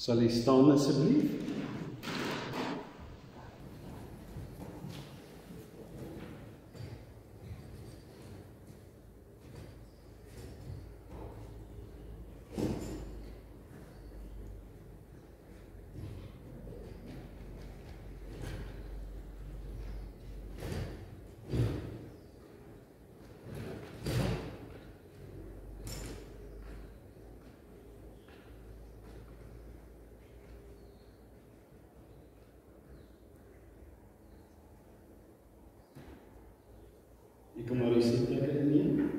Sal jy staan asseblief? Jy kan maar die sitplekke inneem.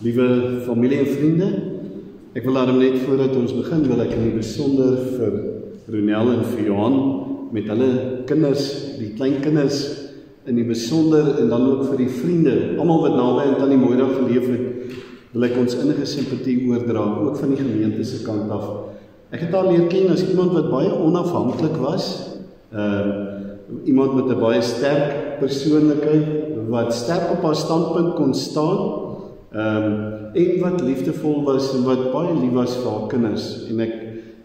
Liewe familie en vriende, ek wil daarom net voordat ons begin, wil ek in die besonder vir Ronel en vir Johan met hulle kinders, die kleinkinders in die besonder en dan ook vir die vriende, almal wat naby aan Tannie Moira geleef het, wil ek ons innige simpatie oordra, ook van die gemeente se kant af. Ek het haar leer ken as iemand wat baie onafhanklik was, iemand met 'n baie sterk persoonlikheid, wat sterk op haar standpunt kon staan, en wat liefdevol was en wat baie lief was vir haar kinders. En ek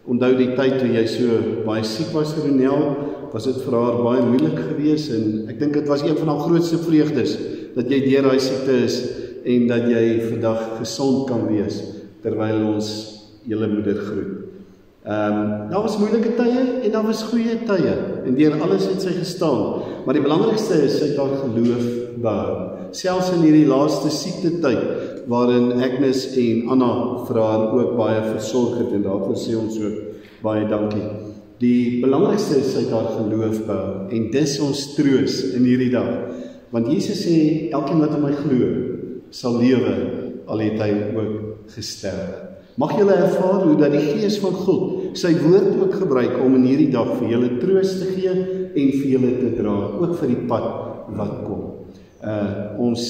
onthou die tyd toe jy so baie siek was, Ronel, was dit vir haar baie moeilik geweest en ek dink dit was een van haar grootste vreugdes, dat jy deur daai siekte is en dat jy vandag gesond kan wees, terwyl ons julle moeder groet. Daar was moeilike tye en daar was goeie tye, en deur alles het sy gestaan, maar die belangrikste is, sy het haar geloof behou. Selfs in hierdie laaste siektetyd, waarin Agnes en Anna vir haar ook baie versorg het, en daarvoor sê ons ook baie dankie. Die belangrikste is, sy het haar geloof behou, en dis ons troos in hierdie dag. Want Jesus sê, elkeen wat in my glo, sal lewe, al het hy ook gesterf. Mag julle ervaar hoe dat die Gees van God sy woord ook gebruik om in hierdie dag vir julle troos te gee en vir julle te dra, ook vir die pad wat kom. Ons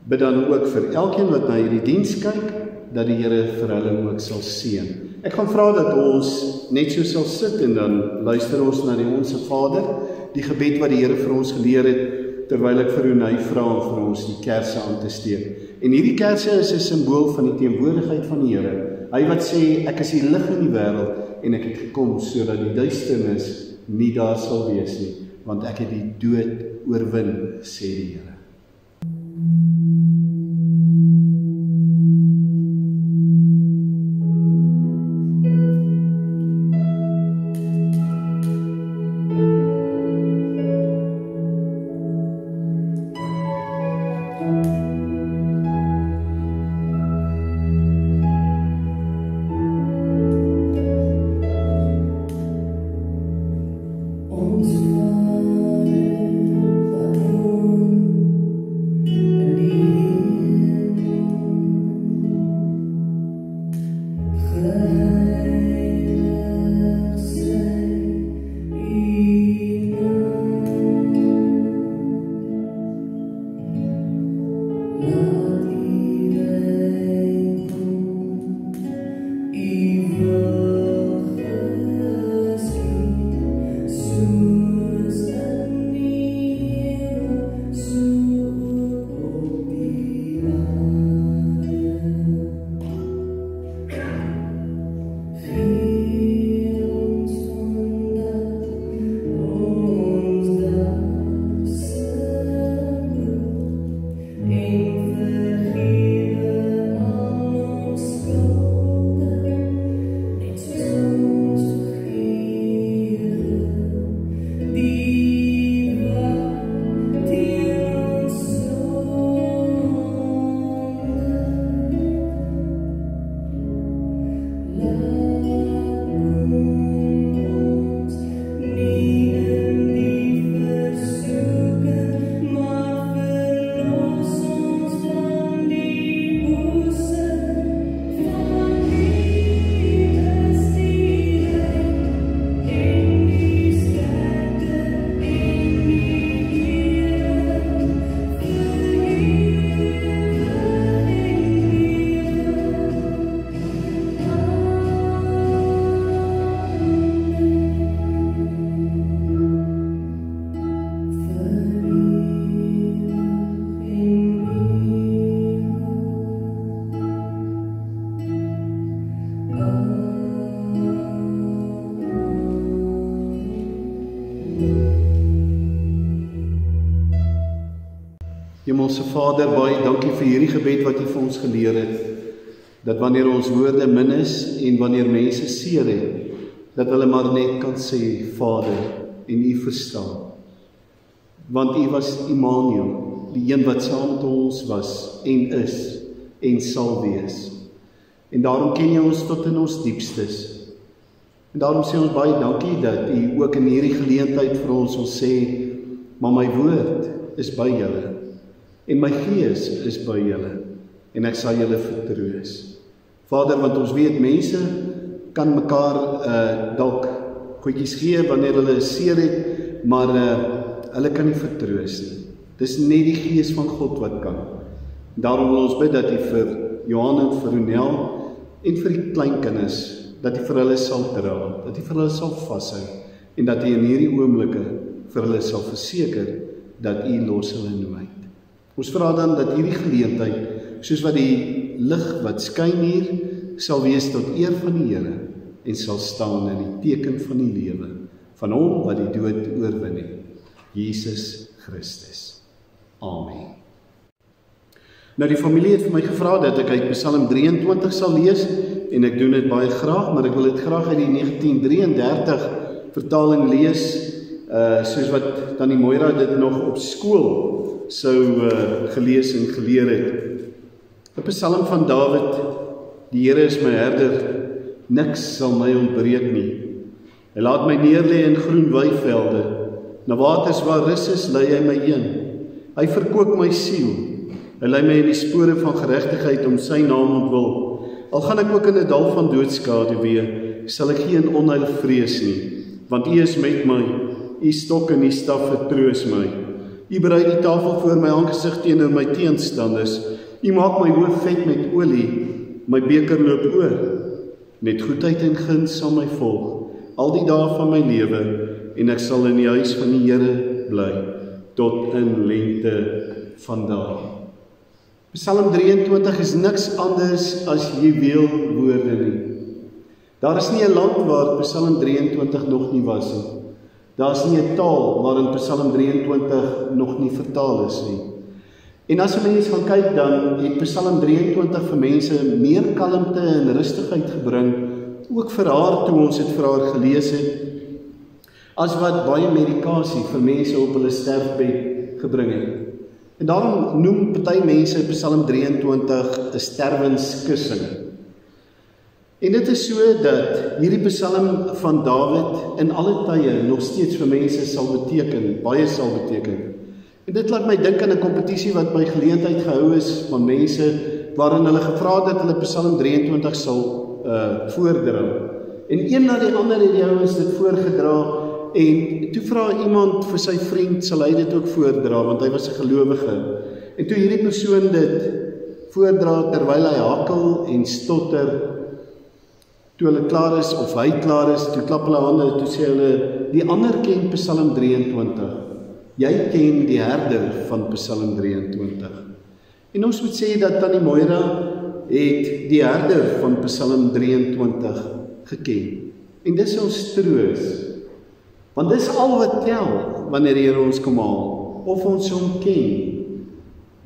bid dan ook vir elkeen wat na hierdie diens kyk, dat die Here vir hulle ook sal seën. Ek gaan vra dat ons net so sal sit en dan luister ons na die Onse Vader, die gebed wat die Here vir ons geleer het, terwyl ek vir Ronay vra om vir ons die kersse aan te steek. En hierdie kersse is 'n simbool van die teenwoordigheid van die Here. Hy wat sê, ek is die lig in die wêreld en ek het gekom sodat die duisternis nie daar sal wees nie, want ek het die dood oorwin, sê die Here. Ons Vader wat Hemelse Vader, baie dankie vir hierdie gebed wat U vir ons geleer het, dat wanneer ons woorde min is en wanneer mense seer het, dat hulle maar net kan sê, Vader, en U verstaan. Want U was Immanuel, die een wat saam met ons was, en is, en sal wees. En daarom ken U ons tot in ons diepstes. En daarom sê ons baie dankie dat U ook in hierdie geleentheid vir ons wil sê, maar my woord is by julle, en my gees is by julle, en ek sal julle vertroos. Vader, want ons weet mense kan mekaar dalk goedjies gee wanneer hulle seer het, maar hulle kan nie vertroos nie. Dis net die gees van God wat kan. Daarom wil ons bid dat U vir Johan en vir Ronel en vir die kleinkinders, dat U vir hulle sal dra, dat U vir hulle sal vashou, en dat U in hierdie oomblikke vir hulle sal verseker dat U los hulle nooit. Ons vra dan dat hierdie geleentheid, soos wat die lig wat skyn hier, sal wees tot eer van die Here, en sal staan in die teken van die lewe, van Hom wat die dood oorwin het, Jesus Christus. Amen. Nou die familie het vir my gevra dat ek uit Psalm 23 sal lees, en ek doen dit baie graag, maar ek wil dit graag uit die 1933 vertaling lees, soos wat Tannie Moira dit nog op skool sou gelees en geleer het. 'n Psalm van Dawid: Die Here is my herder, niks sal my ontbreek nie. Hy laat my neerlê in groen weivelde, na waters waar rus is, lei hy my heen. Hy verkoop my siel, hy lei my in die spore van geregtigheid om sy naam ontwil. Al gaan ek ook in 'n dal van doodskaduwee, sal ek geen onheil vrees nie, want U is met my, U stok en U staf vertroos my. U berei die tafel voor my aangesig teenoor my teenstanders. U maak my hoof vet met olie, my beker loop oor. Met goedheid en guns sal my volg, al die dae van my lewe, en ek sal in die huis van die Here bly, tot in lengte van dae. Psalm 23 is niks anders as juweelwoorde nie. Daar is nie 'n land waar Psalm 23 nog nie was nie. Daar is nie 'n taal waarin Psalm 23 nog nie vertaal is nie. En as 'n mens gaan kyk, dan het Psalm 23 vir mense meer kalmte en rustigheid gebring, ook vir haar toe ons dit vir haar gelees het, as wat baie medikasie vir mense op hulle sterfbed gebring het. En daarom noem party mense Psalm 23 'n sterwenskussing. En dit is so dat hierdie Psalm van Dawid in alle tye nog steeds vir mense sal beteken, baie sal beteken. En dit laat my dink aan 'n kompetisie wat by geleentheid gehou is van mense, waarin hulle gevra het dat hulle Psalm 23 sal voordra. En een na die ander het die ouens dit voorgedra, en toe vra iemand vir sy vriend, sal hy dit ook voordra, want hy was 'n gelowige. En toe hierdie persoon dit voordra, terwyl hy hakkel en stotter, toe hulle klaar is, of hy klaar is, toe klap hulle hande, toe sê hulle, die ander ken Psalm 23, jy ken die herder van Psalm 23. En ons moet sê dat Tannie Moira het die herder van Psalm 23 geken. En dis ons troos, want dis al wat tel wanneer die Here ons kom haal, of ons hom ken,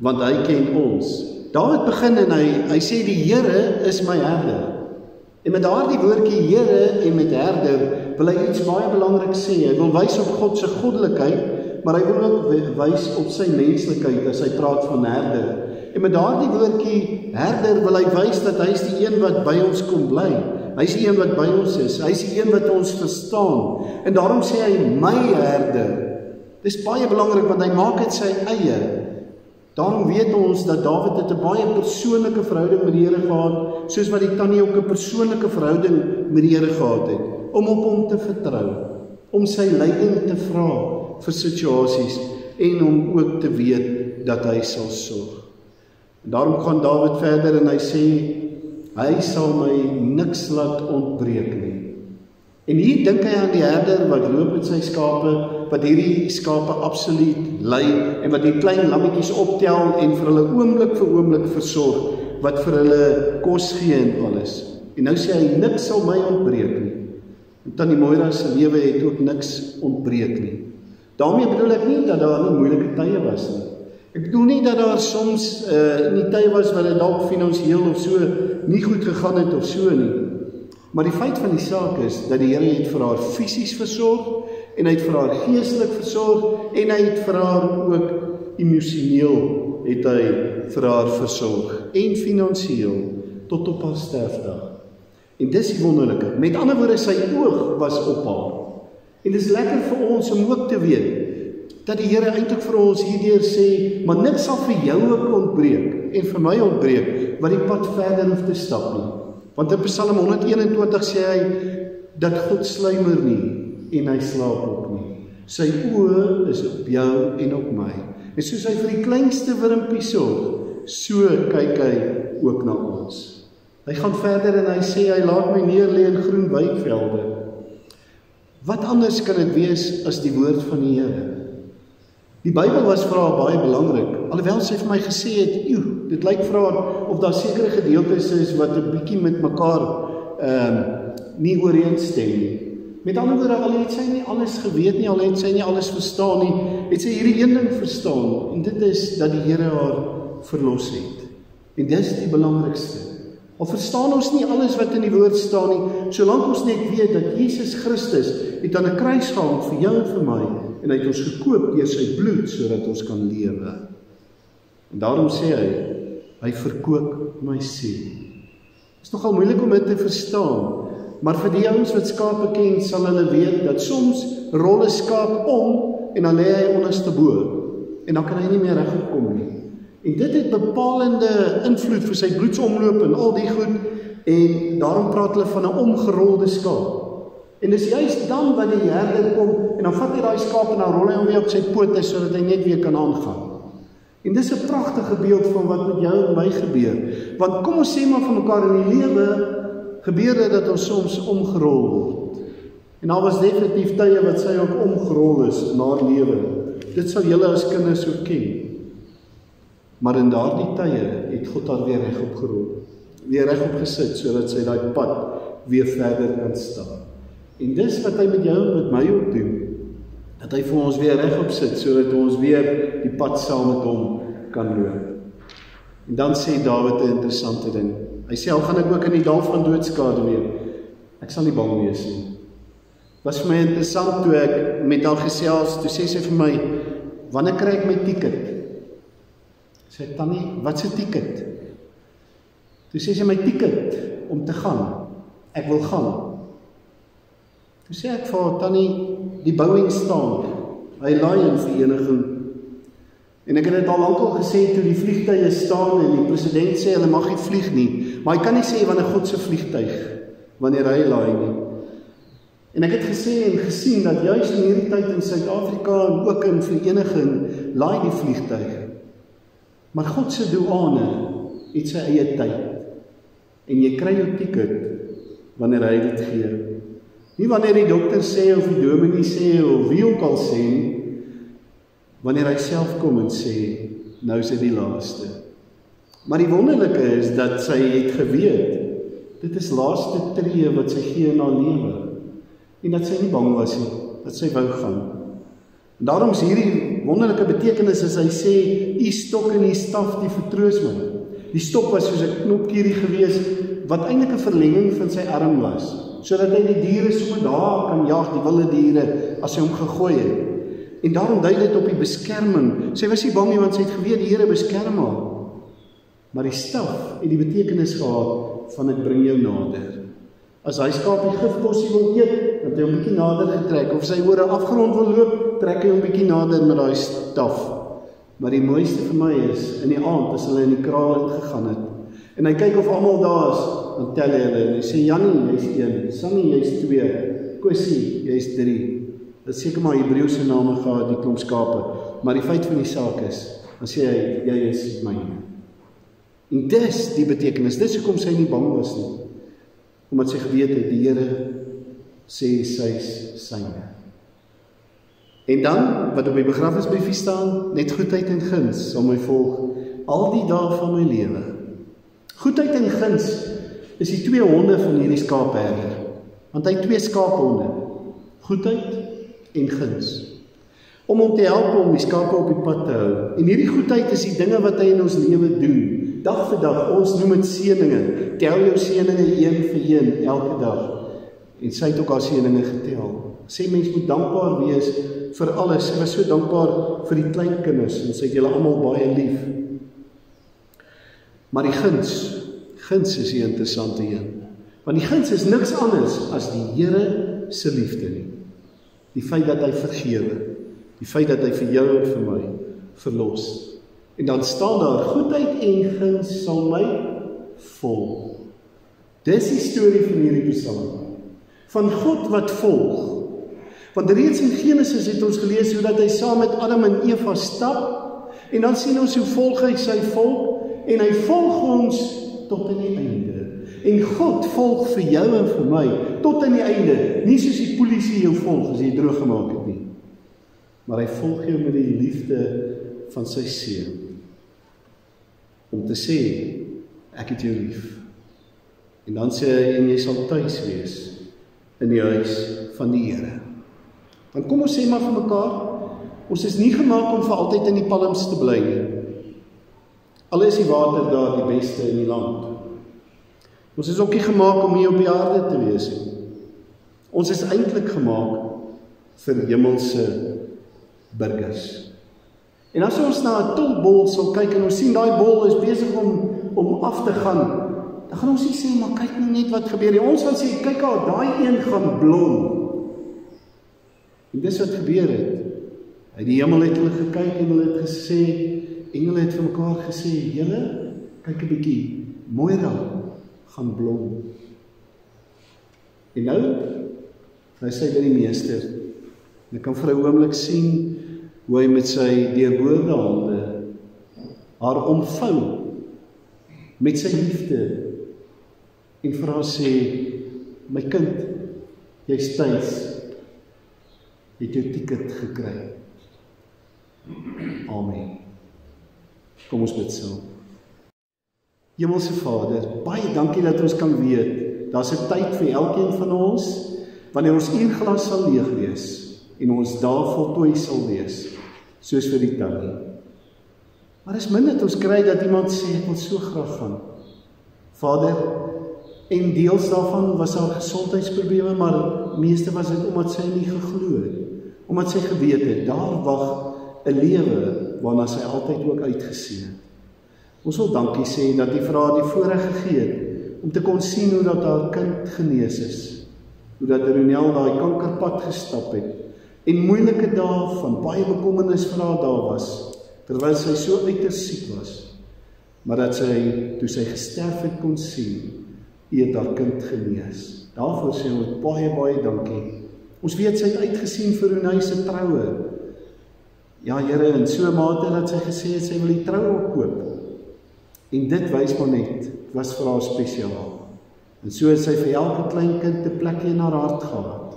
want hy ken ons. Dawid begin en hy sê die Here is my herder. En met daardie woordjie Here en met herder wil hy iets baie belangrik sê. Hy wil wys op God se goddelikheid, maar hy wil ook wys op sy menslikheid as hy praat van herder. En met daardie woordjie herder wil hy wys dat hy is die een wat by ons kom bly. Hy is die een wat by ons is. Hy is die een wat ons verstaan. En daarom sê hy my herder. Dis baie belangrik want hy maak dit sy eie. Daarom weet ons dat Dawid het 'n baie persoonlike verhouding met die Here gehad, soos wat die tannie ook 'n persoonlike verhouding met die Here gehad het, om op hom te vertrou, om sy leiding te vra vir situasies, en om ook te weet dat hy sal sorg. En daarom gaan Dawid verder en hy sê, hy sal my niks laat ontbreek nie. En hier dink hy aan die herder wat loop met sy skape, wat hierdie skape absoluut lei, en wat die klein lammetjies optel en vir hulle oomblik vir oomblik versorg, wat vir hulle kos gee en alles. En nou sê hy, niks sal my ontbreek nie. En Tannie Moira se lewe het ook niks ontbreek nie. Daarmee bedoel ek nie dat daar nie moeilike tye was nie. Ek bedoel nie dat daar soms in die tye was wat dit dalk finansiëel of so nie goed gegaan het of so nie. Maar die feit van die saak is dat die Here het vir haar fisies versorg en hy het vir haar geestelik versorg en hy het vir haar ook emosioneel het hy vir haar versorg en finansiëel tot op haar sterfdag. En dis die wonderlike. Met ander woorde, sy oog was op haar. En dis lekker vir ons om ook te weet dat die Here eintlik vir ons hierdeur sê, maar niks sal vir jou ook ontbreek en vir my ontbreek wat die pad verder hoef te stap nie. Want in Psalm 121 sê hy dat God sluimer nie en hy slaap ook nie. Sy oë is op jou en op my. En soos hy vir die kleinste wurmpie sorg, so kyk hy ook na ons. Hy gaan verder en hy sê, hy laat my neerlê in groen weivelde. Wat anders kan dit wees as die woord van die Here? Die Bybel was vir haar baie belangrik, alhoewel sy vir my gesê het, dit lyk vir haar of daar sekere gedeeltes is wat 'n bietjie met mekaar nie ooreenstem nie. Met ander woorde, al het sy nie alles geweet nie, al het sy nie alles verstaan nie, het sy hierdie een ding verstaan, en dit is dat die Here haar verlos het. En dis die belangrikste. Al verstaan ons nie alles wat in die woord staan nie, solank ons net weet dat Jesus Christus het aan 'n kruis gehang vir jou en vir my, en hy het ons gekoop deur sy bloed, sodat ons kan lewe. En daarom sê hy verkoop my siel. Dit is nogal moeilik om dit te verstaan, maar vir die ouens wat skape ken, sal hulle weet dat soms rol 'n skaap om, en dan lê hy onderste bo, en dan kan hy nie meer regop kom nie. En dit het bepalende invloed vir sy bloedsomloop en al die goed, en daarom praat hulle van 'n omgerolde skaap. En dis juist dan wat die herder kom, en dan vat hy daai skaap en dan rol hy hom weer op sy pote, sodat hy net weer kan aangaan. En dis 'n pragtige beeld van wat met jou en my gebeur. Want kom ons sê maar van mekaar, in die lewe gebeur dit dat ons soms omgerol word. En daar was definitief tye wat sy ook omgerol is in haar lewe. Dit sal julle as kinders ook ken. Maar in daardie tye het God haar weer regop gerol, weer regop gesit, sodat sy daai pad weer verder kan stap. En dis wat hy met jou en met my ook doen, dat hy vir ons weer regop sit, sodat ons weer die pad saam met hom kan loop. En dan sê Dawid 'n interessante ding. Hy sê, al gaan ek ook in die dal van doodskade weer, ek sal nie bang wees nie. Was vir my interessant toe ek met haar gesels, toe sê sy vir my, wanneer kry ek my ticket? Sê, Tannie, wat se ticket? Toe sê sy, my ticket om te gaan. Ek wil gaan. Toe sê ek vir haar, Tannie, die Boeing staan, hy laai in vereniging. En ek het dit al lankal gesê, toe die vliegtuie staan en die president sê, hulle mag nie vlieg nie, maar hy kan nie sê wanneer God se vliegtuig, wanneer hy laai nie. En ek het gesê en gesien, dat juist in hierdie tyd in Suid-Afrika en ook in vereniging, laai die vliegtuig. Maar God se douane het sy eie tyd. En jy kry jou ticket wanneer hy dit gee. Nie wanneer die dokter sê of die dominee sê of wie ook al sê nie, wanneer hy self kom en sê, nou is dit die laaste. Maar die wonderlike is dat sy het geweet, dit is laaste tree wat sy gee in haar lewe. En dat sy nie bang was nie, dat sy wou gaan. En daarom is hierdie wonderlike betekenis as hy sê, die stok en die staf die vertroos my. Die stok was soos 'n knopkierie gewees, wat eintlik 'n verlenging van sy arm was, sodat hy die diere sommer daar kan jag, die wilde diere, as hy hom gegooi het. En daarom dui dit op die beskerming. Sy was nie bang nie, want sy het geweet, die Here beskerm haar. Maar die staf het die betekenis gehad van ek bring jou nader. As hy skaap die gifbossie wil eet, dan het hy hom bietjie nader getrek, of sy oor 'n afgrond wil loop, trek hy hom bietjie nader met daai staf. Maar die mooiste vir my is, in die aand, as hulle in die kraal gegaan het, en hy kyk of almal daar is, dan tel hy hulle, en hy sê, Jannie, jy's 1, Sannie, jy's 2, Kossie, jy's 3, dit seker maar Hebreëse name gehad, die klomp skape, maar die feit van die saak is, dan sê hy, jy is myne. En dis die betekenis, dis hoekom sy nie bang was nie, omdat sy geweet het, die Here sê sy's syne. En dan, wat op my begrafnisbriefie staan, net goedheid en guns sal my volg, al die dae van my lewe. Goedheid en guns is die 2 honde van hierdie skaapherder, want hy het 2 skaaphonde, goedheid en guns. om hom te help om die skape op die pad te hou. En hierdie goedheid is die dinge wat hy in ons lewe doen, dag vir dag. Ons noem dit seëninge. Tel jou seëninge een vir een, elke dag. En sy het ook haar seëninge getel. Sê mens moet dankbaar wees vir alles. Sy was so dankbaar vir die kleinkinders en sy het julle almal baie lief. Maar die guns is die interessante een. Want die guns is niks anders as die Here se liefde nie. Die feit dat hy vergewe, die feit dat hy vir jou en vir my verlos. En dan staan daar, goedheid en guns sal my volg. Dis die storie van hierdie Psalm. Van God wat volg. Want reeds in Genesis het ons gelees hoe dat hy saam met Adam en Eva stap, en dan sien ons hoe volg hy sy volk, en hy volg ons tot in die einde. En God volg vir jou en vir my, tot in die einde, nie soos die polisie jou volg, as jy droog gemaak het nie. Maar hy volg jou met die liefde van sy seun, om te sê, ek het jou lief. En dan sê hy, en jy sal tuis wees, in die huis van die Here. Dan kom ons sê maar vir mekaar, ons is nie gemaak om vir altyd in die palms te bly nie. Al is die water daar die beste in die land. Ons is ook nie gemaak om hier op die aarde te wees nie. Ons is eintlik gemaak vir hemelse burgers. En as ons na 'n tolbol sal kyk en ons sien daai bol is besig om af te gaan, dan gaan ons nie sê, maar kyk nou net wat gebeur nie. Ons gaan sê, kyk al, daai een gaan blom. En dis wat gebeur het. Uit die hemel het hulle gekyk en hulle het gesê, engele het vir mekaar gesê, julle, kyk 'n bietjie, Moira gaan blom. En nou sê hy by die meester, en ek kan vir 'n oomblik sien, hoe hy met sy deurboorde hande haar omvou, met sy liefde, en vir haar sê, my kind, jy's tuis, jy het jou ticket gekry. Amen. Kom ons bid saam. Hemelse Vader, baie dankie dat ons kan weet, daar's 'n tyd vir elkeen van ons, wanneer ons uurglas sal leeg wees, en ons daar voltooi sal wees, soos vir die tannie. Maar is min dat ons kry dat iemand sê, ek wil so graag gaan. Vader, en deels daarvan was haar gesondheidsprobleme, maar meeste was dit omdat sy nie geglo het, omdat sy geweet het, daar wag 'n lewe waarna sy altyd ook uitgesien het. Ons wil dankie sê dat U vir haar die voorreg gegee het om te kon sien hoe dat haar kind genees is, hoe dat Ronel daai kankerpad gestap het en moeilike dae van baie bekommernis vir haar daar was, terwyl sy so uiters siek was, maar dat sy, toe sy gesterf het, kon sien, U het haar kind genees. Daarvoor sê ons baie dankie. Ons weet sy het uitgesien vir Ronel se troue. Ja, Here, in so 'n mate dat sy gesê het, sy wil die troue opkoop. En dit wys maar net, dit was vir haar spesiaal. En so het sy vir elke klein kind 'n plekjie in haar hart gehad.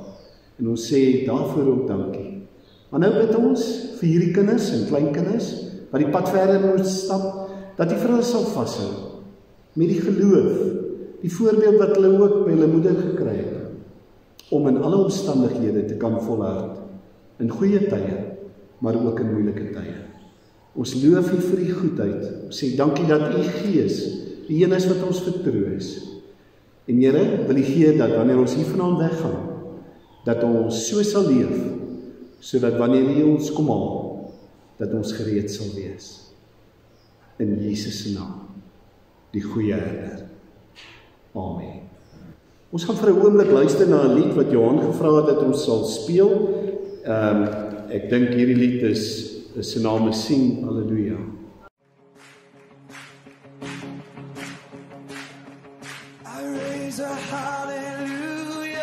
En ons sê daarvoor ook dankie. Maar nou bid ons vir hierdie kinders en kleinkinders, wat die pad verder moet stap, dat U vir hulle sal vashou, met die geloof, die voorbeeld wat hulle ook by hulle moeder gekry het, om in alle omstandighede te kan volhard, in goeie tye, maar ook in moeilike tye. Ons loof U vir die goedheid, ons sê dankie dat U Gees, die een is wat ons vertroos. En Here, wil U gee dat wanneer ons hier vanaand weggaan, dat ons so sal leef, sodat wanneer U ons kom haal, dat ons gereed sal wees. In Jesus se naam, die goeie Herder. Amen. Ons gaan vir 'n oomblik luister na 'n lied wat Johan gevra het dat ons sal speel. Ek dink hierdie lied is se naam is Sing Halleluja. I raise a hallelujah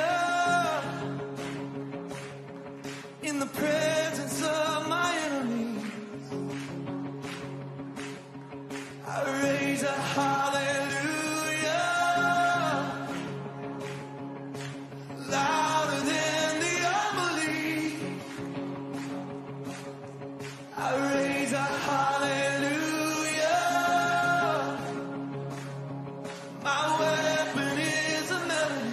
in the presence of my enemies. I raise a hallelujah louder than the unbelief. I raise a hallelujah. My weapon is a melody.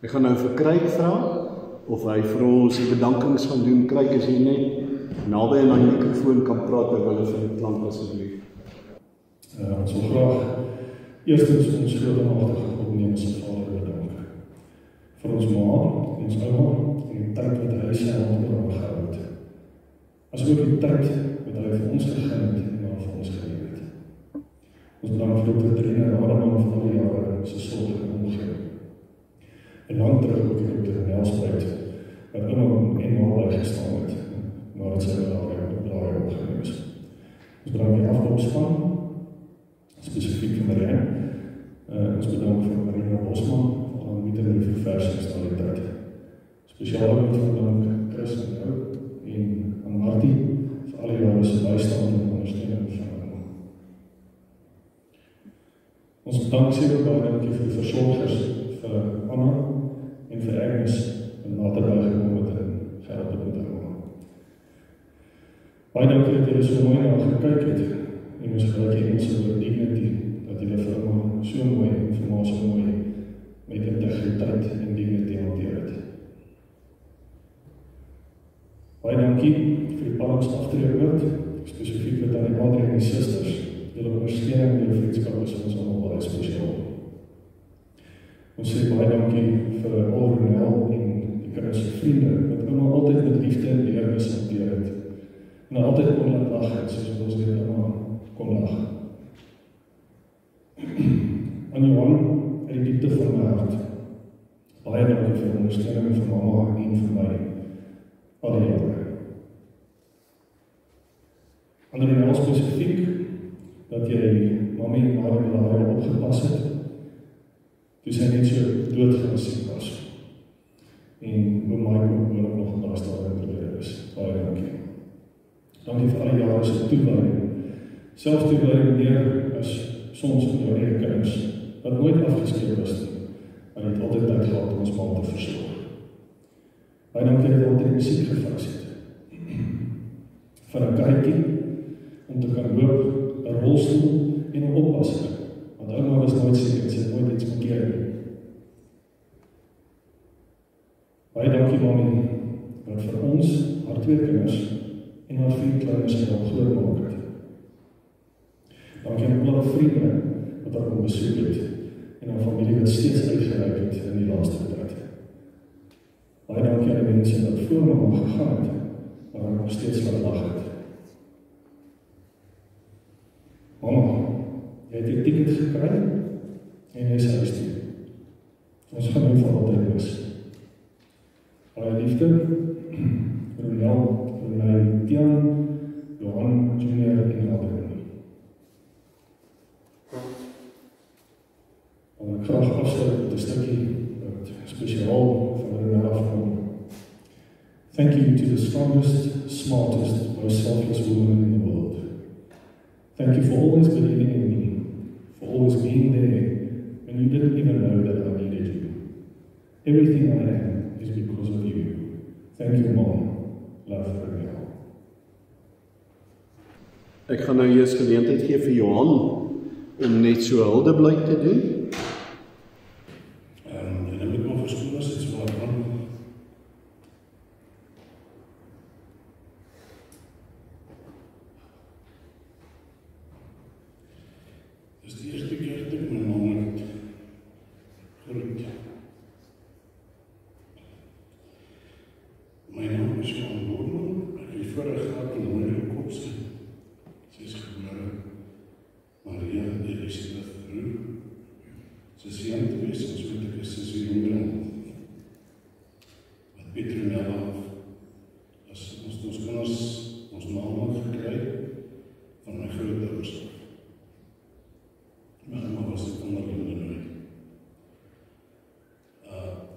Ek gaan nou vir Craig vra, of hy vir ons die bedankings gaan doen. Craig, as jy net naby aan die mikrofoon kan praat, terwyl hulle vir die klank asseblief. Ons wil graag eerstens ons groot en magtige God Hemelse Vader bedank. Vir ons ma, ons ouma, en die tyd wat hy sy hand oor haar gehou het. Asook die tyd wat hy vir ons gegee het en wat vir ons geleef het. Ons bedank vir Dr. Trina Rademan vir al die jare sy sorg en omgee. En lang terug ook die Dr. Nelspreid, wat immer en maar bygestaan het, nadat sy blaai opgeneem is. Ons bedank die afkomspan, spesifiek vir Marijn. Ons bedank vir Marina Bosman, vir al die meter versies na die tyd. Spesiaal ook bedank Chris en jou, en aan Martie, vir al die jare sy bystand en ondersteuning van hom. Ons bedank seker baie dankie vir die versorgers, vir Anna en vir Agnes, wat nader bygekom het en gehelp het met hom. Baie dankie dat julle so mooi na gekyk het, en ons gelyk Engelse oor dignity, dat julle vir hom so mooi en vir my so mooi met integriteit en dignity hanteer het. Baie dankie vir die Palms aftreewoord, spesifiek met aan die Adrie en die sisters. Julle ondersteuning en julle vriendskap is ons allemaal baie spesiaal. Ons sê baie dankie vir al Ronel en die kinders vriende, wat allemaal altyd met liefde en deernis hanteer het. En altyd kon laat lag het, soos ons dit allemaal kon lag. Aan Johan, uit die diepte van my hart, baie dankie vir ondersteuning van mama en vir my, al die jare. Aan Ronel spesifiek, dat jy mami en Marie opgepas het, toe sy net so doodgesiek was. En oom Mike ook nog daar staan in probeer is. Baie dankie. Dankie vir alle jare se toewyding. Selfs toewyding meer as soms in jou eie kinders, wat nooit afgeskryf was nie, en het altyd tyd gehad om ons ma te versorg. Baie dankie dat jy altyd musiek gevas het. Van 'n karretjie, om te kan loop, 'n rolstoel en 'n oppasser, want ouma was nooit siek en sy het nooit iets verkeer nie. Baie dankie mami, wat vir ons, haar 2 kinders en haar 4 kleines help groot maak het. Dankie aan alle vriende wat haar kom besoek het en haar familie wat steeds uitgereik het in die laaste tyd. Baie dankie aan die mense wat voor mama gegaan het, maar haar nog steeds laat lag het. Mama, jy het die ticket gekry en jy is huis toe. Ons gaan nu van altyd mis. Baie liefde, Ronel, Renai, Tian, Johan, Junior en Adrian. En ek graag afsluit met 'n stukkie wat spesiaal van Ronel afkom. Thank you to the strongest, smartest, most selfless woman in the world. Thank you for always believing in me, for always being there when you didn't even know that I needed you. Everything I am is because of you. Thank you, Mom. Love, Ronel. Ek gaan nou eers geleentheid gee vir Johan om net so huldeblyk te doen. En dan moet ek maar verskoon as dit so wat aan. Dis die eerste keer dat ek my mama het groet. My naam is Johan Norman, ek het vorige gehad in Moeilijke Kopse. Sy is gebore Maria Elisabeth Roux. Sy is jong te wees, ons weet ek is sy jongering. Wat Petronella af. As ons kinders ons naam gekry van my grootouers. My ma was het onderlinde nooit.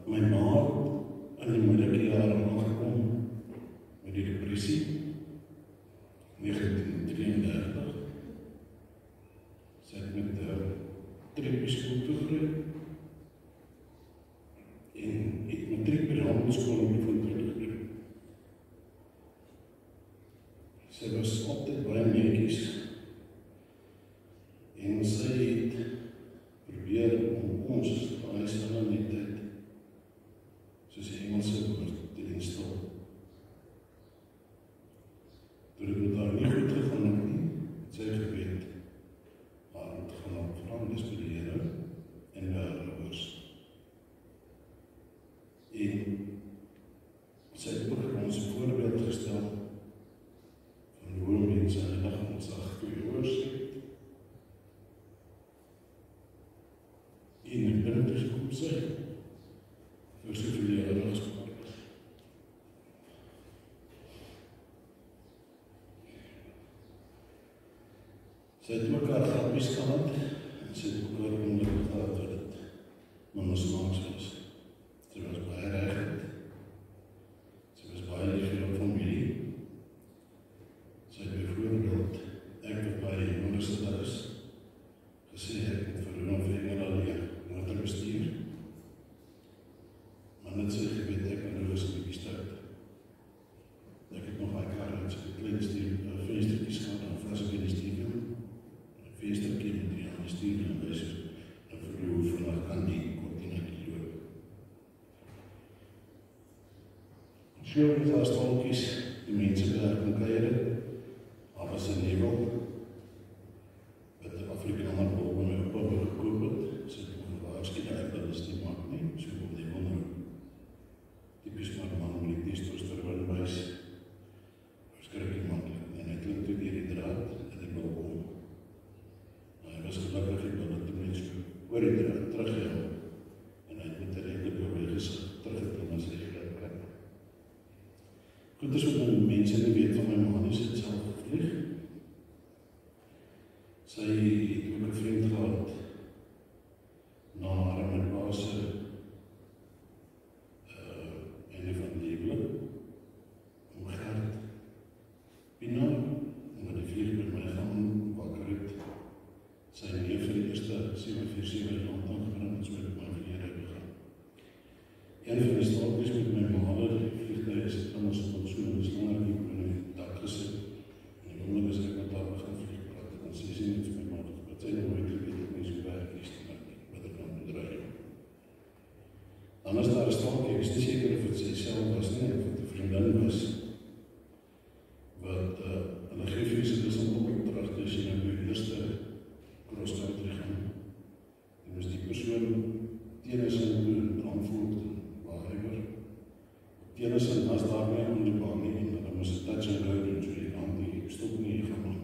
My ma in die moeilike jare aangekom met die depressie 1933. Sy het met trepieskool toegery en het matriek by die handelsskool in Bloemfontein gekry. Sy was altyd baie netjies en sy het probeer om ons huis in die tyd sy vir soveel jare gespaar. Sy het ook haar grappies gehad, en sy het ook haar ongeluk gehad wat het mama snaaks was. Sy was baie regend. Sy was baie lief vir haar familie. Sy het byvoorbeeld, ek wat by die universiteit is, gesê ek het vir hom vir Engela leer motor bestuur. Maar net sy geweet ek en hulle is 'n bietjie stout. Ek het nog my kar uit sy klein venstertjies gehad, dan vast ek in die stuur. Venstertjie met die aan die stuur en wees en verloor vanaf kan die kortinetjie loop. Sjoe met haar stolkies, die mense daar kon kuiere, al was in Nebel, wat die Afrikaner bol by my opa gekoop het, sy het my waarskynlik uit dat is nie maak nie, so op die wonder. Typisch maar man met die testosteron wys, verskrik makkelijk, en hy klink toe dier die draad, en die bol om. Hy was gelukkig die bol toe net so oor die draad teruggehaal, en hy het met die rekening op my gezicht teruggekom as hy gelijk kan. Goed is wat my mense nie weet van my man is het self gevlieg. Sy het ook 'n vriend gehad na haar en my pa se ene van die Nebel, om Gert Pina, omdat die vlieg met my gaan wakker het. Sy neef vir die eerste 747 land aangebring en so met my verlede begaan. Een van die stapjes met my maler, die vliegtuig is het anders op so en slanger die op die dak gesit. En die wonder is ek met daar begin vlieg praat en sy sien iets met my, wat sy nooit geweet het nie so werk is, wat ek kan bedreig. Dan is daar 'n stapje, ek is nie seker of het sy self was nie, of het 'n vriendin was, wat hulle gee vir sy dis om opdracht as jy nou die eerste cross-country gaan. En as die persoon teen is in Brandvoort en waarover, teen is in as daar nie om die baan nie, en dan moes touch and go doen, so jy kan die stop nie, jy gaan maar.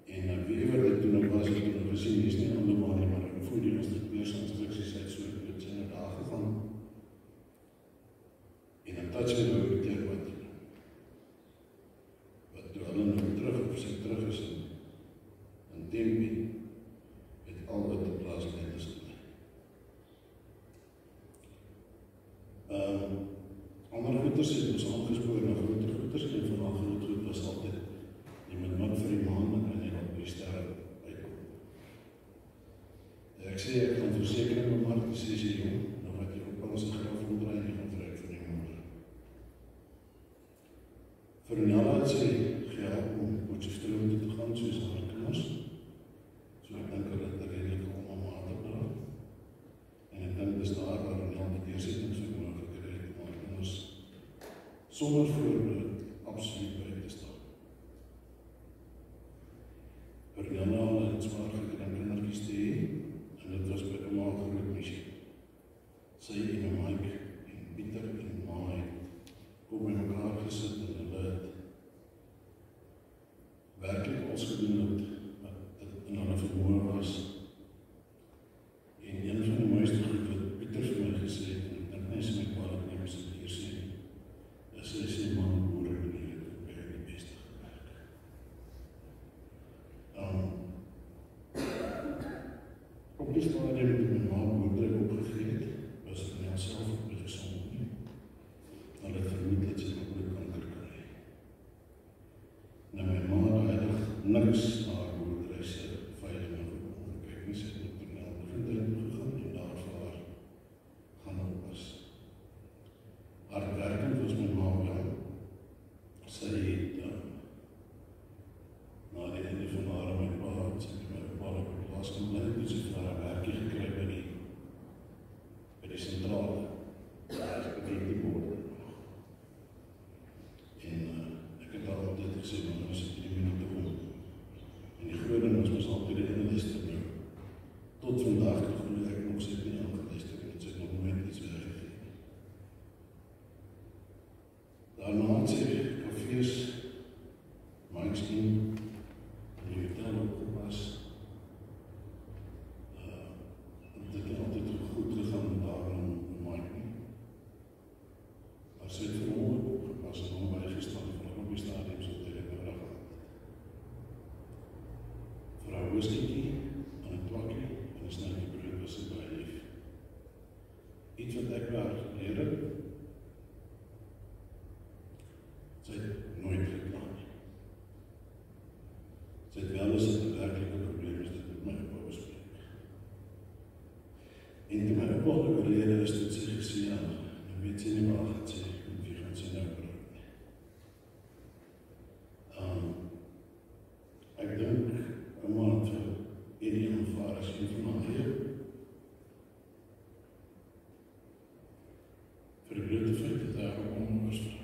En wie ever dit toen was, ek het nog gesien, die is nie aan die baan nie, maar ek voel die instructies uit, so het sy na daar gegaan. En een touch and go beteken wat toe hulle nou terug, of sy terug is in Tempe, het al wat die plaas net is in my. Ander goeders het ons aangespoor na groter goeders, en van al groot goed was altyd, jy moet mik vir die maan, en kan jy dan by die sterre uitkom. Ek sê, ek gaan versekering bemaak, die sê sy jong, dan wat jy op al sy graf omdraai, en jy gaan verrek vir die moeder. Vir Njala het sy gehelp om Potchefstroom toe te gaan, soos haar kinders. So ek dink dat dit redelik om aan te praat. En ek dink dis daar waar Njala die deursetting so nodig gekry het om haar kinders sonder voorbeeld absoluut by te staan. Vir Njala het zwaar gekry om kindertjies te hê, en dit was by ouma groot missie. Sy en Mike en Pieter en Ma het kom by mekaar gesit en hulle het werklik ons gedoen het wat in hulle vermoë was. En een van die mooiste goed wat Pieter vir my gesê het, en ek dink nie sy my kwaad neem as ek hier sê, is hy sê man boere beleef het, ek die beste gewerk. Op die stadium het my ma boerdruk opgegeet, was ek nie self op die gezond nie. Hulle het vermoed dat sy nog bloedkanker kan hê. Nou my ma het niks na haar boerderyse veilig en goed gekyk nie, sy het op toneel begin gegaan en daar vir haar gaan oppas. Hardwerkend was my ma wel. Sy het na die einde van haar en my pa het sy met my pa op die plaas gaan bly, en sy het haar werkie gekry by die sentrale. Daar is bekend die boorde. En ek het daar altyd gesê, maar as ek 3 minute kom. En die groot ding was ons altyd die inluister nou. Tot vandag te groei ek nog sy nie aangeluister, en sy het nog nooit iets weggegeen. Daarna het sy cafés, Mike's team, in die hotel opgepas. Dit het altyd goed whiskiekie, aan 'n twakkie, en 'n snytjie brood was sy baie lief. Iets wat ek daar geleer het, sy het nooit gekla nie. Sy het wel eens 'n werklike probleem is dit met my oupa bespreek. En toe my oupa oorlede is, het sy gesê, ja, nou weet sy nie waar gaan sy, en wie gaan sy nou praat nie. Ek dink, ouma het vir Eddie aanvaar as een van haar eie. Vir die blote feit dat hy haar onmoes vraag.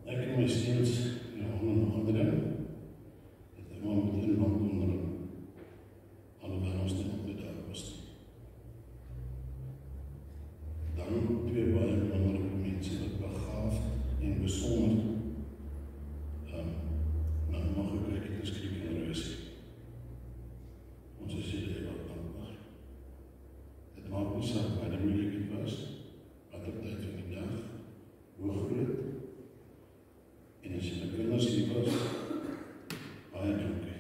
Ek en my steens, Johan en Adrian, het hy maar met een hand onder hom, alhoewel ons nie altyd daar was nie. Dan twee baie belangrike mense wat begaaf en besonder na mag gekyk het en skrik en reusie. Ons is hier wat dankbaar. Het maak nie saak waar die moeilikheid was, wat op tyd van die dag, hoe groot, en as jy my kinders lief was, baie dankie.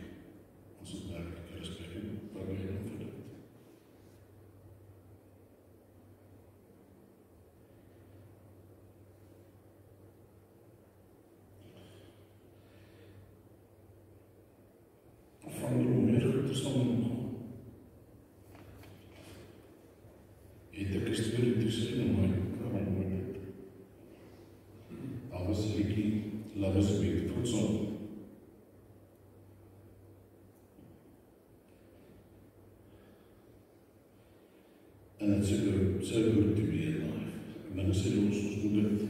Ons het werkelijk respect en verweiding vir dit. Van die meer goede som het ek 'n storie te sê en my kan nooit dit. Daar was 'n liedjie, Love is a Beautiful Song. And it's so good to be alive. En dan sê ons moet dit.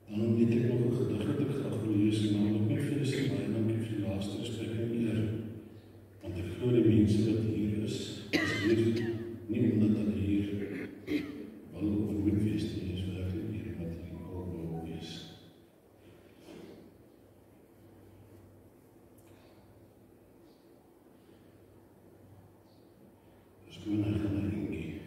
Dan het ek nog 'n gedig wat ek graag wil lees en naamlik net vir die baie dankie vir die laaste respek en eer. Want ek glo die mense wat hier is hier nie omdat hulle hier wil of moet wees nie, is werklik hier wat hier wil wees. Dus gewoon gaan naar Ingie.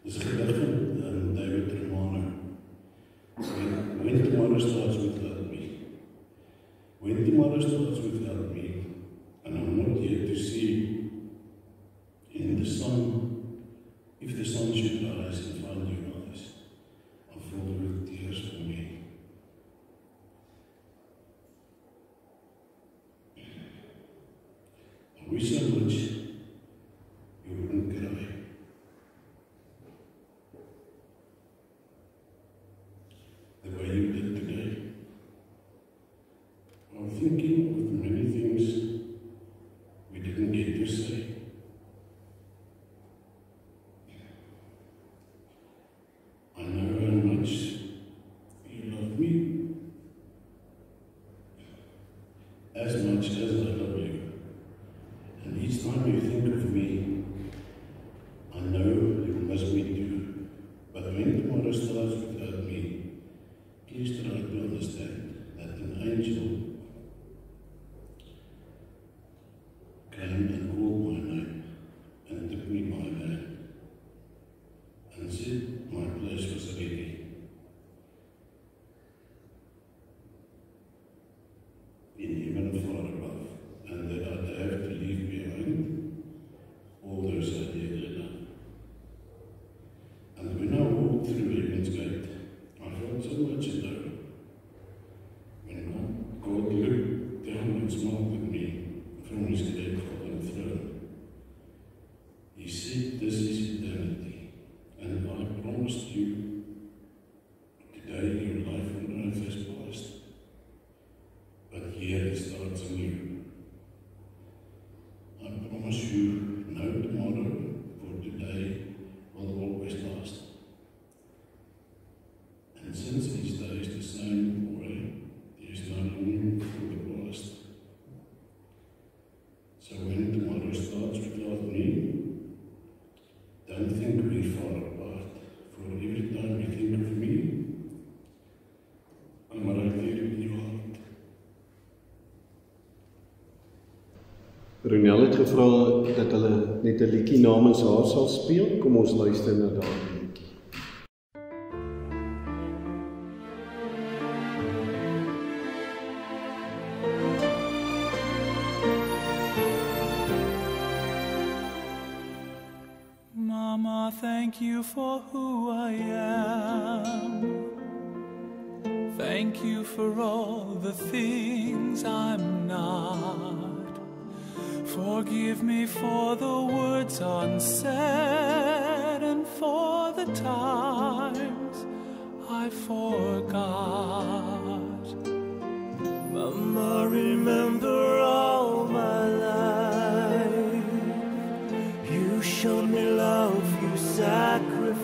Dis 'n gedig van David Romano. When tomorrow starts without me. When tomorrow starts without me, and I'm not yet to see in the sun, if the sun should rise and find your eyes, I'm filled with tears for me. I wish so much you wouldn't cry. The way you did today. I'm thinking of the many things we didn't get to say. I know how much you love me, as much as I love you. And each time you think of me, I know you miss me too. But when tomorrow starts without me, please try to understand that an angel came and called my name and took me by the hand and said my place was ready. In heaven far above, and that I'd have to leave behind all those I dearly love. And when I walked through Heaven's gate, I felt so much alone. When God looked down and smiled at me from his great golden throne, he said, this is eternity, and I promised you, today your life on earth has passed, but here it starts anew. I promise you no tomorrow, for today will always last. And since each day is the same for a Brunel het gevra dat hulle net 'n liedjie namens haar sal speel. Kom ons luister na daardie liedjie. Mama, thank you for who I am. Thank you for all the things I'm not. Forgive me for the words unsaid and for the times I forgot. Mama, remember all my life. You showed me love, you sacrificed.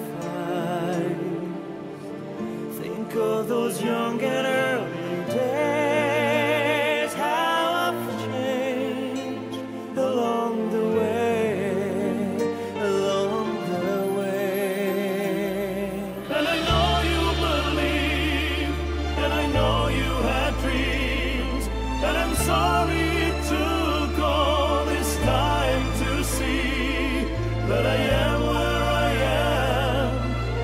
Think of those young and early days, how I've changed along the way, along the way. And I know you believe, and I know you had dreams, and I'm sorry it took all this time to see that I am where I am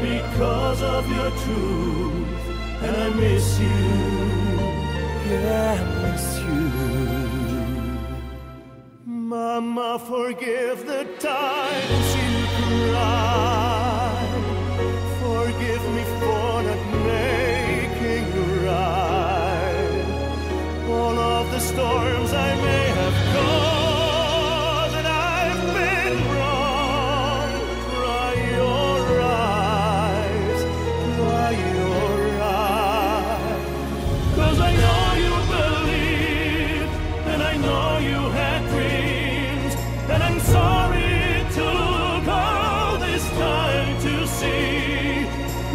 because of your truth, and I miss you, yeah, I miss you. Mama, forgive the times you cried, forgive me for not making right all of the storms I may have caused, and I've been wrong. Dry your eyes, dry your eyes, 'cause I know you believe, and I know you had dreams, and I'm sorry it took all this time to see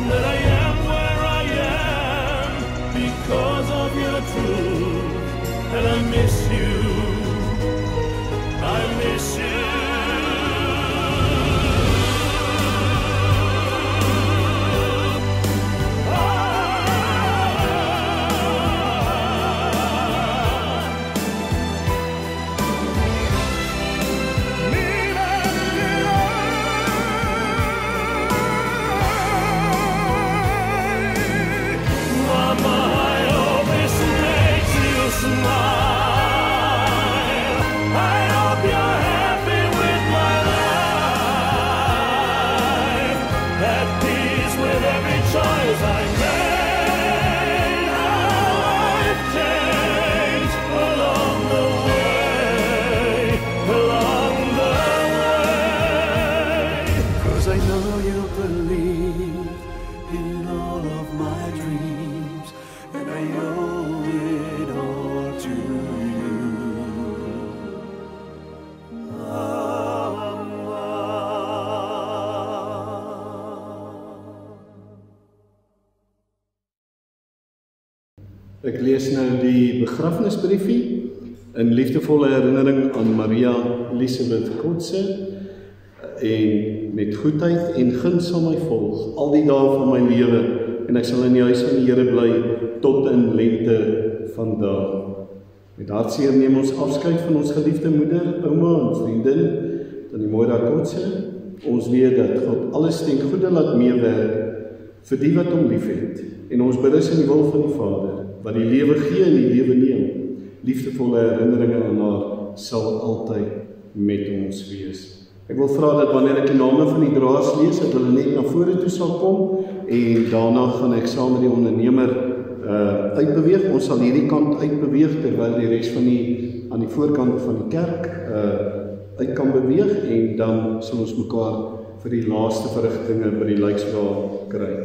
that I am where I am because of your truth, and I miss you, I miss you. Mama, I hope this makes you smile. I hope you're happy with my life, at peace with every choice I made. How I've changed along the way, along the way. 'Cause I know you believe in all of my dreams, and I owe it all to you. Mama. Ek lees nou die begrafnisbriefie in liefdevolle herinnering aan Maria Elisabeth Kotse, en met goedheid en guns sal my volg al die dae van my lewe, en ek sal in die huis van die Here bly tot in lengte van dae. Met hartseer neem ons afskeid van ons geliefde moeder, ouma en vriendin, Tannie Moira Kotse. Ons weet dat God alles ten goeie laat meewerk vir die wat hom liefhet, en ons berus in die wil van die Vader, wat die lewe gee en die lewe neem. Liefdevolle herinneringe aan haar sal altyd met ons wees. Ek wil vra dat wanneer ek die name van die draers lees, dat hulle net na vore toe sal kom, en daarna gaan ek saam met die ondernemer uitbeweeg. Ons sal hierdie kant uitbeweeg, terwyl die res van aan die voorkant van die kerk uit kan beweeg, en dan sal ons mekaar vir die laaste verrigtinge by die lijksbaar kry.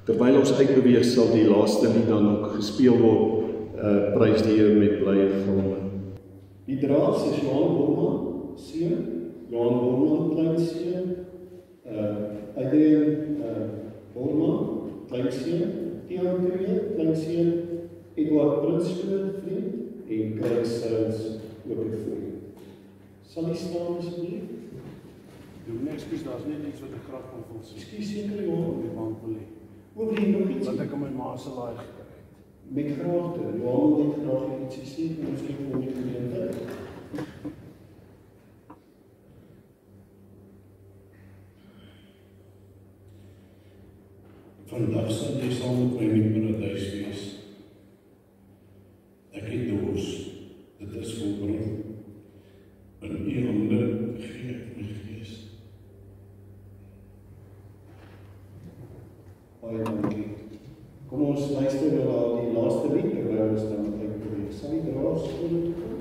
Terwyl ons uitbeweeg, sal die laaste lied dan ook gespeel word, prys die Here met blye galme. Die draers is Johan Borman, seun, Johan Borman, kleinseun, Adrian Borman, kleinseun, Tiaan Crewe, kleinseun, Edward Prinsloo, vriend, en Craig Sons, ook 'n vriend. Sal jy staan asseblief? Doen ekskuus, daar's net iets wat ek graag wil sê. Ekskuus seker, Johan. Die bandpolie. Oor die nog iets? Wat ek aan my ma se laai gekry het. Met graagte. Johan wil net graag iets sê, en ons het hom nie geleentheid. Kom ons luister na die laaste lied, terwyl ons dan uitbeweeg. Sal die draers voor toe kom?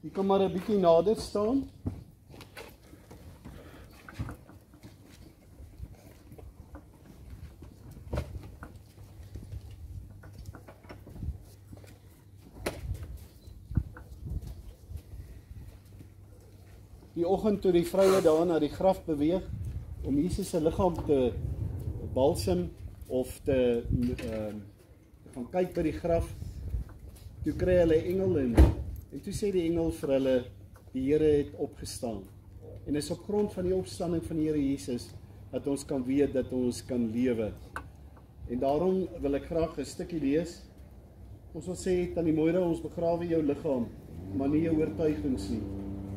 Jy kan maar 'n bietjie nader staan. Die oggend toe die vroue daar na die graf beweeg om Jesus se liggaam te balsem of te gaan kyk by die graf, toe kry hulle 'n engel en toe sê die engel vir hulle, die Here het opgestaan. En is op grond van die opstanding van die Here Jesus, dat ons kan weet dat ons kan lewe. En daarom wil ek graag 'n stukkie lees. Ons wil sê, Tannie Moira, ons begrawe jou liggaam, maar nie jou oortuigings nie.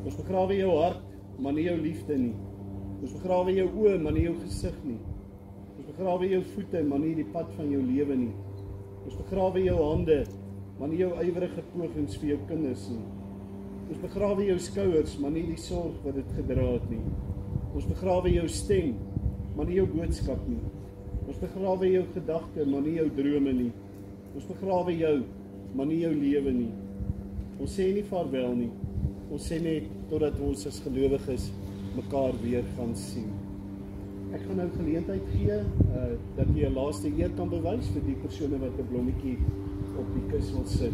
Ons begrawe jou hart, maar nie jou liefde nie. Ons begrawe jou oë, maar nie jou gesig nie. Ons begrawe jou voete, maar nie die pad van jou lewe nie. Ons begrawe jou hande, maar nie jou ywerige pogings vir jou kinders nie. Ons begrawe jou skouers, maar nie die sorg wat dit gedra het nie. Ons begrawe jou stem, maar nie jou boodskap nie. Ons begrawe jou gedagte, maar nie jou drome nie. Ons begrawe jou, maar nie jou lewe nie. Ons sê nie vaarwel nie. Ons sê net totdat ons as gelowiges mekaar weer gaan sien. Ek gaan nou geleentheid gee dat jy 'n laaste eer kan bewys vir die persone wat 'n blommetjie op die kus wil sit.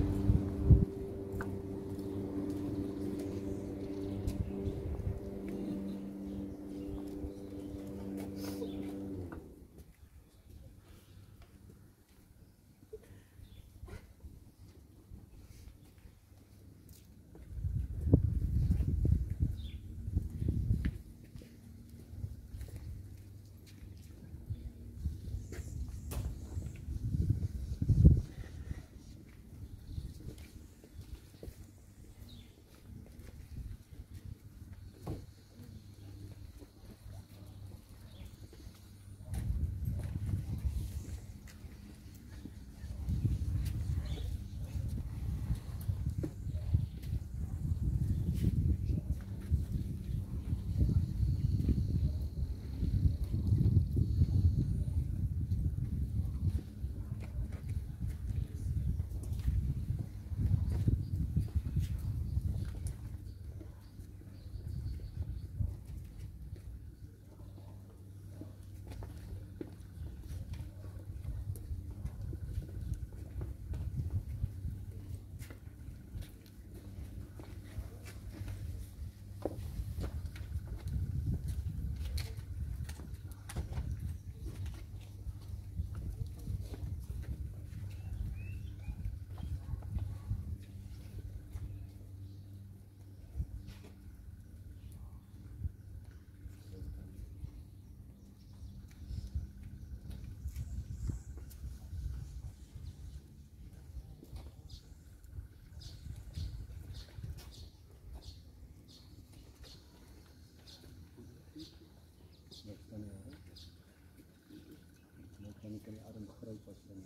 arm begryp as van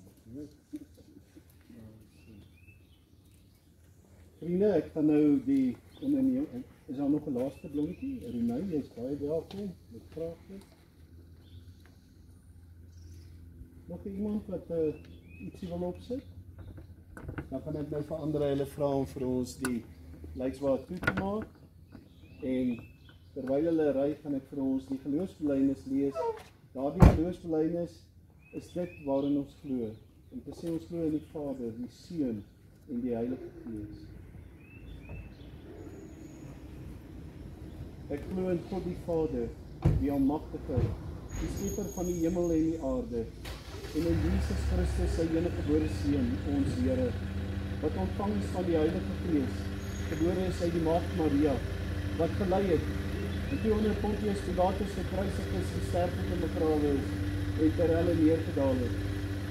vriende, ek gaan nou die onderneem. Is daar nog 'n laaste blommetjie? Renay, jy's baie welkom. Met vrae. Nog iemand wat ietsie wil opsit? Dan gaan ek nou vir ander hulle vra om vir ons die leidswaard toe te maak. En terwyl hulle ry, gaan ek vir ons die geloofsbelijdenis lees. Daardie geloofsbelijdenis is dit waarin ons glo. Om te sê ons glo in die Vader, die Seun en die Heilige Gees. Ek glo in God die Vader, die Almagtige, die Skepper van die hemel en die aarde, en in Jesus Christus, sy enige gebore Seun, ons Here, wat ontvang is van die Heilige Gees, gebore is uit die Maagd Maria, wat gelei het, en toe onder Pontius Pilatus gekruisig is, gesterf het en begrawe is, en ter helle neergedaal het,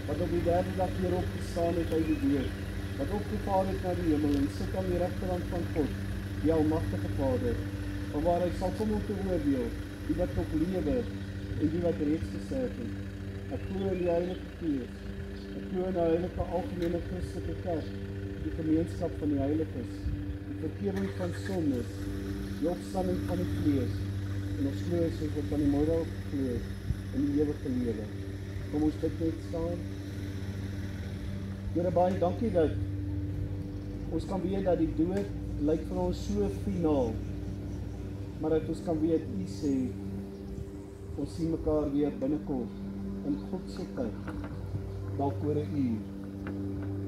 wat op die derde dag weer opgestaan het uit die dood, wat opgevaar het na die hemel, en sit aan die regterhand van God, die Almagtige Vader, vanwaar hy sal kom om te oordeel, die wat nog lewe, en die wat reeds gesterf het. Ek glo in die Heilige Gees, ek glo in die heilige algemene Christelike kerk, die gemeenskap van die heiliges, die vergifnis van sondes, die opstanding van die vlees, en ons glo soos wat van die môre af glo, in die ewige lewe. Kom ons bid net staan. Here, baie dankie dat ons kan weet dat die dood lyk vir ons so finaal, maar dat ons kan weet, U sê, ons sien mekaar weer binnekort, in God se tyd, dalk oor 'n uur.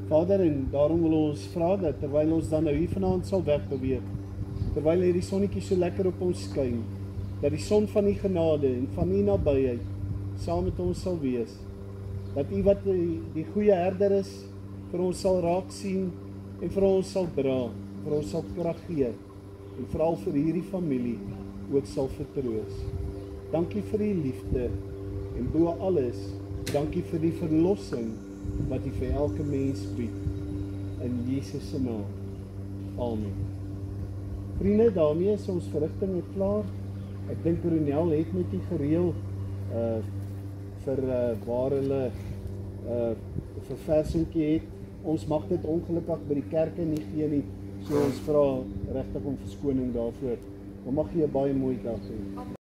Vader, en daarom wil ons vra dat terwyl ons dan nou hier vanaand sal wegbeweeg, terwyl hierdie sonnetjie so lekker op ons skyn, dat die son van die genade en van U nabyheid saam met ons sal wees, dat U wat die goeie herder is, vir ons sal raak sien en vir ons sal dra, vir ons sal krag gee en veral vir hierdie familie ook sal vertroos. Dankie vir U liefde en bo alles, dankie vir die verlossing wat U vir elke mens bied. In Jesus se naam. Amen. Vriende, daarmee is ons verrigting klaar. Ek dink Ronel het met U gereël vir waar hulle verversingkie het. Ons mag dit ongelukkig by die kerke nie gee nie, so ons vra regtig om verskoning daarvoor. Maar mag jy 'n baie mooi dag hê.